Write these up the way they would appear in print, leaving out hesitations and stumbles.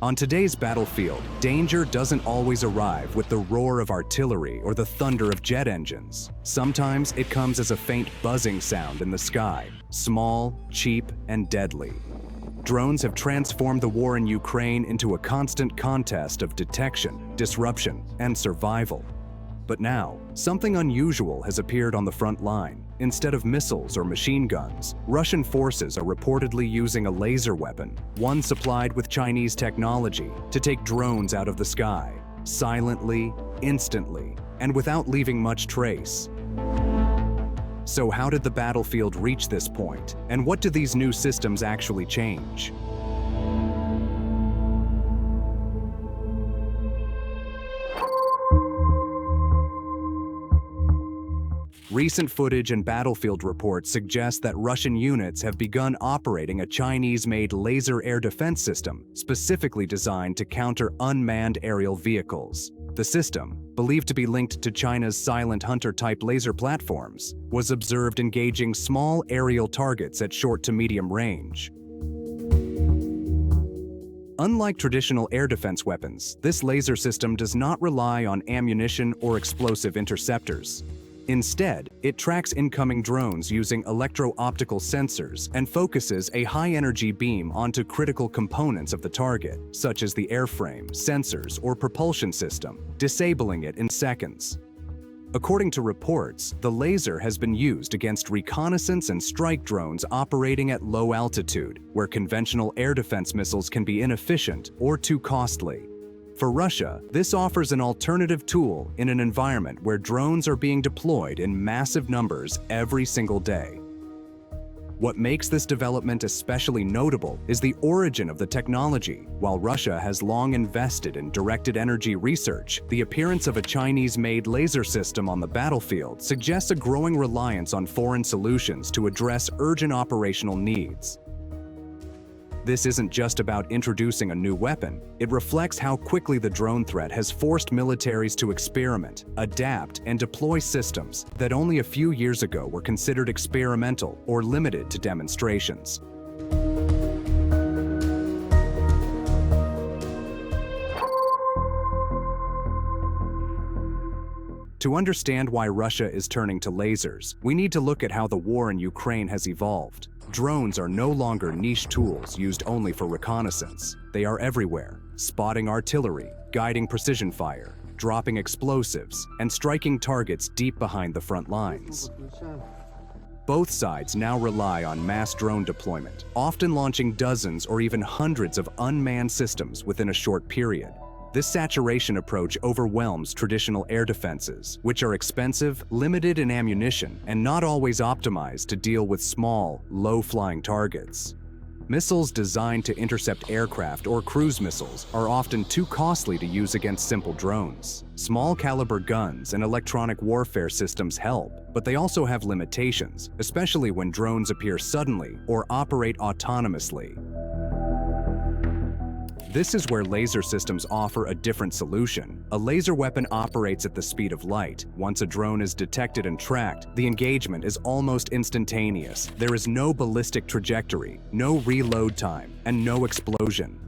On today's battlefield, danger doesn't always arrive with the roar of artillery or the thunder of jet engines. Sometimes it comes as a faint buzzing sound in the sky, small, cheap, and deadly. Drones have transformed the war in Ukraine into a constant contest of detection, disruption, and survival. But now, something unusual has appeared on the front line. Instead of missiles or machine guns, Russian forces are reportedly using a laser weapon, one supplied with Chinese technology, to take drones out of the sky, silently, instantly, and without leaving much trace. So how did the battlefield reach this point, and what do these new systems actually change? Recent footage and battlefield reports suggest that Russian units have begun operating a Chinese-made laser air defense system specifically designed to counter unmanned aerial vehicles. The system, believed to be linked to China's Silent Hunter-type laser platforms, was observed engaging small aerial targets at short to medium range. Unlike traditional air defense weapons, this laser system does not rely on ammunition or explosive interceptors. Instead, it tracks incoming drones using electro-optical sensors and focuses a high-energy beam onto critical components of the target, such as the airframe, sensors, or propulsion system, disabling it in seconds. According to reports, the laser has been used against reconnaissance and strike drones operating at low altitude, where conventional air defense missiles can be inefficient or too costly. For Russia, this offers an alternative tool in an environment where drones are being deployed in massive numbers every single day. What makes this development especially notable is the origin of the technology. While Russia has long invested in directed energy research, the appearance of a Chinese-made laser system on the battlefield suggests a growing reliance on foreign solutions to address urgent operational needs. This isn't just about introducing a new weapon. It reflects how quickly the drone threat has forced militaries to experiment, adapt, and deploy systems that only a few years ago were considered experimental or limited to demonstrations. To understand why Russia is turning to lasers, we need to look at how the war in Ukraine has evolved. Drones are no longer niche tools used only for reconnaissance. They are everywhere, spotting artillery, guiding precision fire, dropping explosives, and striking targets deep behind the front lines. Both sides now rely on mass drone deployment, often launching dozens or even hundreds of unmanned systems within a short period. This saturation approach overwhelms traditional air defenses, which are expensive, limited in ammunition, and not always optimized to deal with small, low-flying targets. Missiles designed to intercept aircraft or cruise missiles are often too costly to use against simple drones. Small-caliber guns and electronic warfare systems help, but they also have limitations, especially when drones appear suddenly or operate autonomously. This is where laser systems offer a different solution. A laser weapon operates at the speed of light. Once a drone is detected and tracked, the engagement is almost instantaneous. There is no ballistic trajectory, no reload time, and no explosion.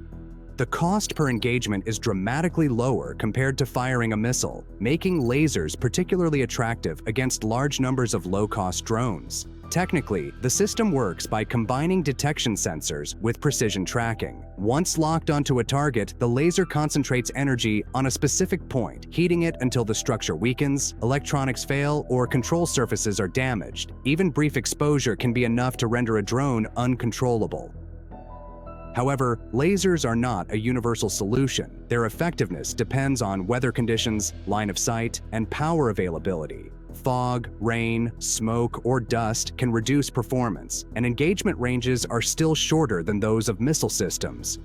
The cost per engagement is dramatically lower compared to firing a missile, making lasers particularly attractive against large numbers of low-cost drones. Technically, the system works by combining detection sensors with precision tracking. Once locked onto a target, the laser concentrates energy on a specific point, heating it until the structure weakens, electronics fail, or control surfaces are damaged. Even brief exposure can be enough to render a drone uncontrollable. However, lasers are not a universal solution. Their effectiveness depends on weather conditions, line of sight, and power availability. Fog, rain, smoke, or dust can reduce performance, and engagement ranges are still shorter than those of missile systems.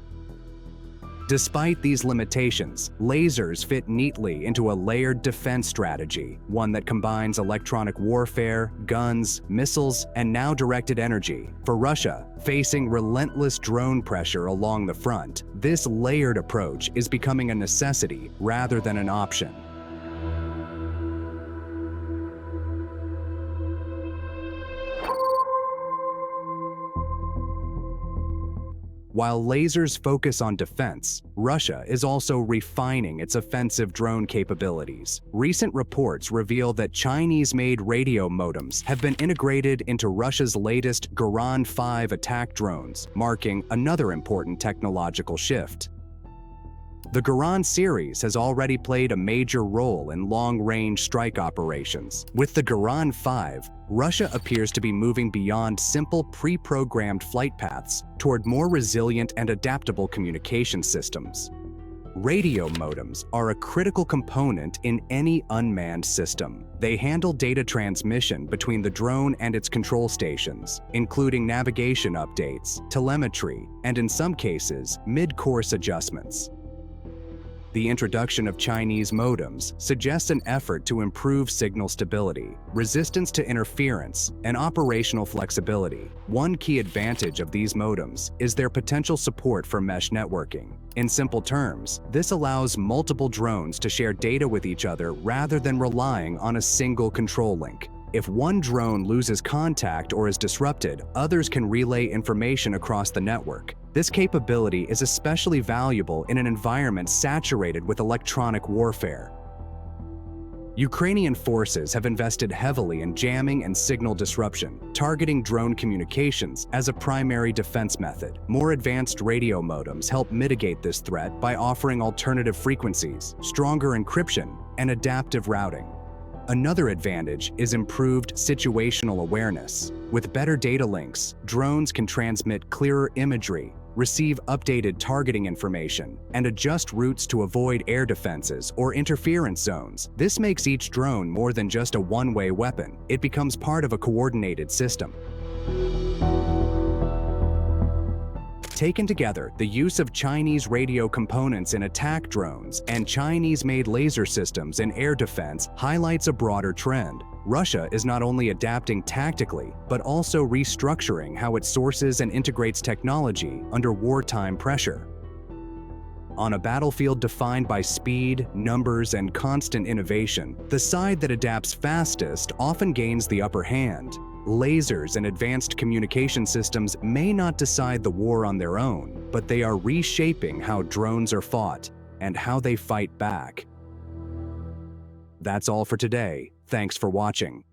Despite these limitations, lasers fit neatly into a layered defense strategy, one that combines electronic warfare, guns, missiles, and now directed energy. For Russia, facing relentless drone pressure along the front, this layered approach is becoming a necessity rather than an option. While lasers focus on defense, Russia is also refining its offensive drone capabilities. Recent reports reveal that Chinese-made radio modems have been integrated into Russia's latest Garan 5 attack drones, marking another important technological shift. The Garan series has already played a major role in long-range strike operations. With the Garan 5, Russia appears to be moving beyond simple pre-programmed flight paths toward more resilient and adaptable communication systems. Radio modems are a critical component in any unmanned system. They handle data transmission between the drone and its control stations, including navigation updates, telemetry, and in some cases, mid-course adjustments. The introduction of Chinese modems suggests an effort to improve signal stability, resistance to interference, and operational flexibility. One key advantage of these modems is their potential support for mesh networking. In simple terms, this allows multiple drones to share data with each other rather than relying on a single control link. If one drone loses contact or is disrupted, others can relay information across the network. This capability is especially valuable in an environment saturated with electronic warfare. Ukrainian forces have invested heavily in jamming and signal disruption, targeting drone communications as a primary defense method. More advanced radio modems help mitigate this threat by offering alternative frequencies, stronger encryption, and adaptive routing. Another advantage is improved situational awareness. With better data links, drones can transmit clearer imagery, receive updated targeting information, and adjust routes to avoid air defenses or interference zones. This makes each drone more than just a one-way weapon. It becomes part of a coordinated system. Taken together, the use of Chinese radio components in attack drones and Chinese-made laser systems in air defense highlights a broader trend. Russia is not only adapting tactically, but also restructuring how it sources and integrates technology under wartime pressure. On a battlefield defined by speed, numbers, and constant innovation, the side that adapts fastest often gains the upper hand. Lasers and advanced communication systems may not decide the war on their own, but they are reshaping how drones are fought and how they fight back. That's all for today. Thanks for watching.